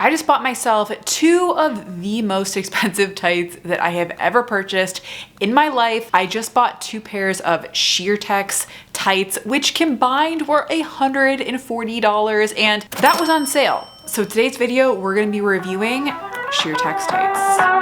I just bought myself two of the most expensive tights that I have ever purchased in my life. I just bought two pairs of Sheertex tights, which combined were $140, and that was on sale. So today's video, we're gonna be reviewing Sheertex tights.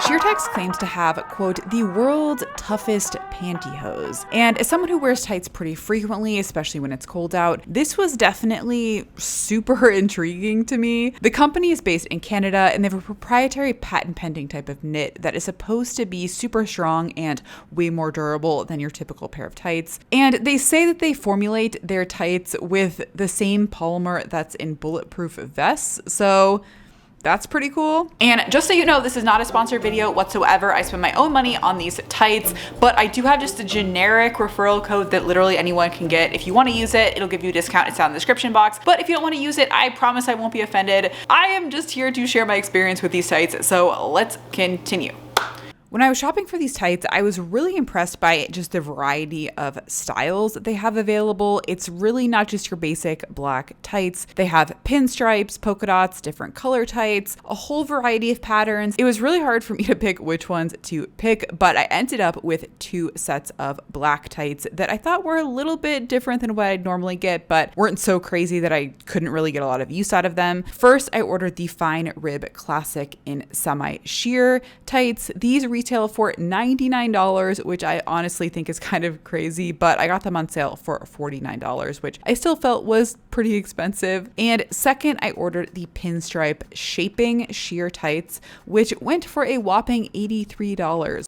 Sheertex claims to have, quote, the world's toughest pantyhose. And as someone who wears tights pretty frequently, especially when it's cold out, this was definitely super intriguing to me. The company is based in Canada and they have a proprietary patent pending type of knit that is supposed to be super strong and way more durable than your typical pair of tights. And they say that they formulate their tights with the same polymer that's in bulletproof vests. So that's pretty cool. And just so you know, this is not a sponsored video whatsoever. I spend my own money on these tights, but I do have just a generic referral code that literally anyone can get. If you want to use it, it'll give you a discount. It's down in the description box. But if you don't want to use it, I promise I won't be offended. I am just here to share my experience with these tights. So let's continue. When I was shopping for these tights, I was really impressed by just the variety of styles that they have available. It's really not just your basic black tights. They have pinstripes, polka dots, different color tights, a whole variety of patterns. It was really hard for me to pick which ones to pick, but I ended up with two sets of black tights that I thought were a little bit different than what I'd normally get, but weren't so crazy that I couldn't really get a lot of use out of them. First, I ordered the Fine Rib Classic in semi-sheer tights. These retail for $99, which I honestly think is kind of crazy, but I got them on sale for $49, which I still felt was pretty expensive. And second, I ordered the Pinstripe Shaping Sheer Tights, which went for a whopping $83.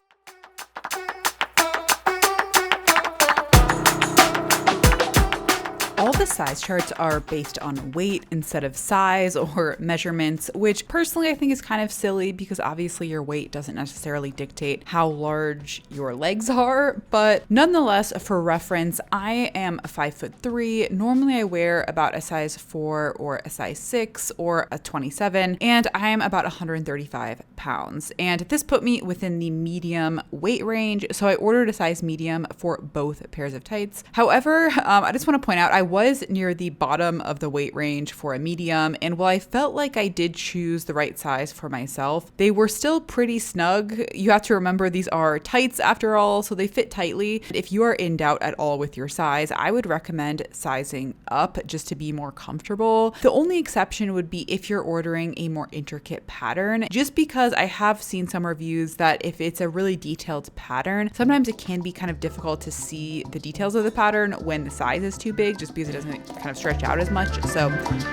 All the size charts are based on weight instead of size or measurements, which personally I think is kind of silly because obviously your weight doesn't necessarily dictate how large your legs are. But nonetheless, for reference, I am 5'3". Normally I wear about a size 4 or a size 6 or a 27, and I am about 135 pounds. And this put me within the medium weight range, so I ordered a size medium for both pairs of tights. However, I just want to point out I was near the bottom of the weight range for a medium, and while I felt like I did choose the right size for myself, they were still pretty snug. You have to remember these are tights after all, so they fit tightly. If you are in doubt at all with your size, I would recommend sizing up just to be more comfortable. The only exception would be if you're ordering a more intricate pattern, just because I have seen some reviews that if it's a really detailed pattern, sometimes it can be kind of difficult to see the details of the pattern when the size is too big, just because it doesn't kind of stretch out as much. So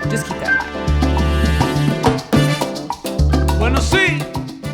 just keep that in mind.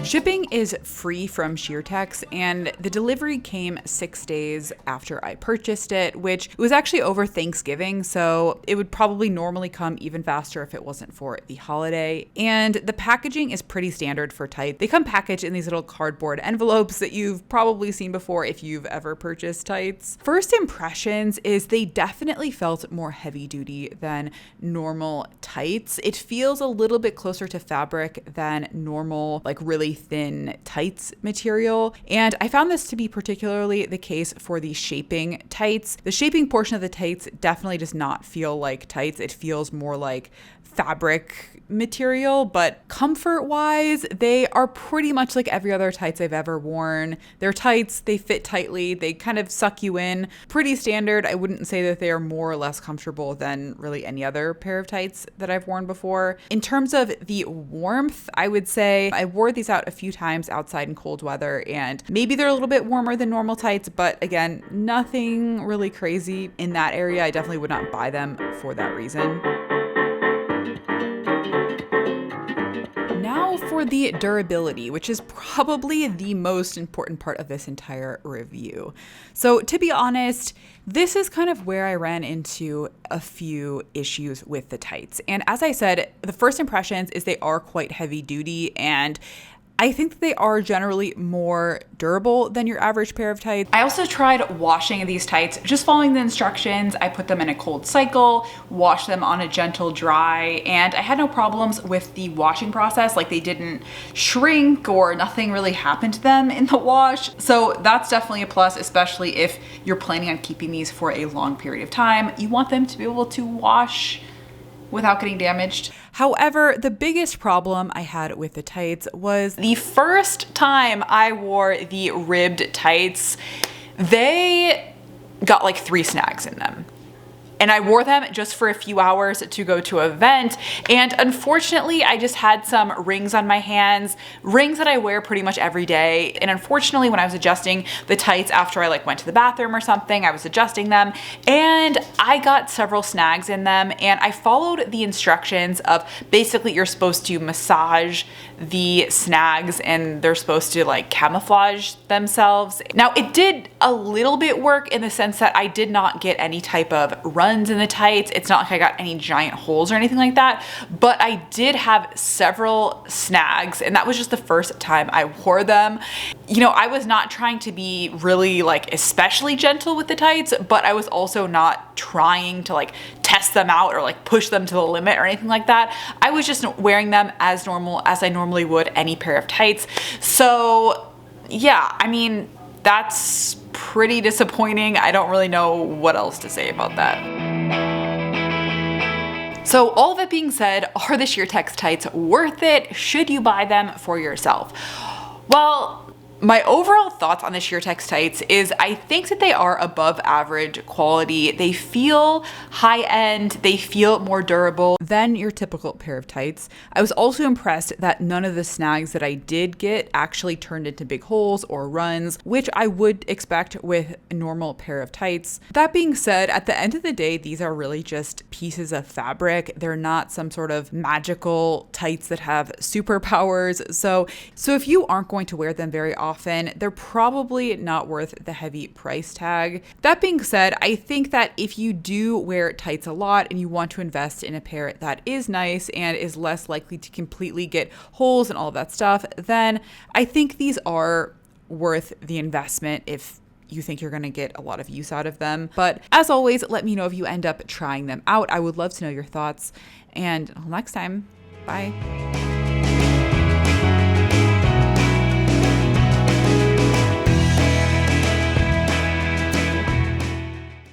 Shipping is free from Sheertex, and the delivery came 6 days after I purchased it, which was actually over Thanksgiving, so it would probably normally come even faster if it wasn't for the holiday. And the packaging is pretty standard for tights. They come packaged in these little cardboard envelopes that you've probably seen before if you've ever purchased tights. First impressions is they definitely felt more heavy duty than normal tights. It feels a little bit closer to fabric than normal, like really thin tights material. And I found this to be particularly the case for the shaping tights. The shaping portion of the tights definitely does not feel like tights. It feels more like fabric material, but comfort wise, they are pretty much like every other tights I've ever worn. They're tights, they fit tightly, they kind of suck you in. Pretty standard. I wouldn't say that they are more or less comfortable than really any other pair of tights that I've worn before. In terms of the warmth, I would say I wore these out a few times outside in cold weather, and maybe they're a little bit warmer than normal tights, but again, nothing really crazy in that area. I definitely would not buy them for that reason. Now for the durability, which is probably the most important part of this entire review. So to be honest, this is kind of where I ran into a few issues with the tights. And as I said, the first impressions is they are quite heavy duty, and I think that they are generally more durable than your average pair of tights. I also tried washing these tights, just following the instructions. I put them in a cold cycle, washed them on a gentle dry, and I had no problems with the washing process. Like, they didn't shrink or nothing really happened to them in the wash. So that's definitely a plus, especially if you're planning on keeping these for a long period of time. You want them to be able to wash without getting damaged. However, the biggest problem I had with the tights was The first time I wore the ribbed tights, they got like 3 snags in them. And I wore them just for a few hours to go to an event. And unfortunately, I just had some rings on my hands, rings that I wear pretty much every day. And unfortunately, when I was adjusting the tights after I like went to the bathroom or something, I was adjusting them and I got several snags in them. And I followed the instructions of basically you're supposed to massage the snags and they're supposed to like camouflage themselves. Now it did a little bit work in the sense that I did not get any type of runs in the tights. It's not like I got any giant holes or anything like that, but I did have several snags and that was just the first time I wore them. You know, I was not trying to be really like especially gentle with the tights, but I was also not trying to like test them out or like push them to the limit or anything like that. I was just wearing them as normal as I normally would any pair of tights. So yeah, I mean, that's pretty disappointing. I don't really know what else to say about that. So all of that being said, are the Sheertex tights worth it? Should you buy them for yourself? Well, my overall thoughts on the Sheertex tights is I think that they are above average quality. They feel high end, they feel more durable than your typical pair of tights. I was also impressed that none of the snags that I did get actually turned into big holes or runs, which I would expect with a normal pair of tights. That being said, at the end of the day, these are really just pieces of fabric. They're not some sort of magical tights that have superpowers. So if you aren't going to wear them very often, they're probably not worth the heavy price tag. That being said, I think that if you do wear tights a lot and you want to invest in a pair that is nice and is less likely to completely get holes and all of that stuff, then I think these are worth the investment if you think you're going to get a lot of use out of them. But as always, let me know if you end up trying them out. I would love to know your thoughts. And until next time, bye.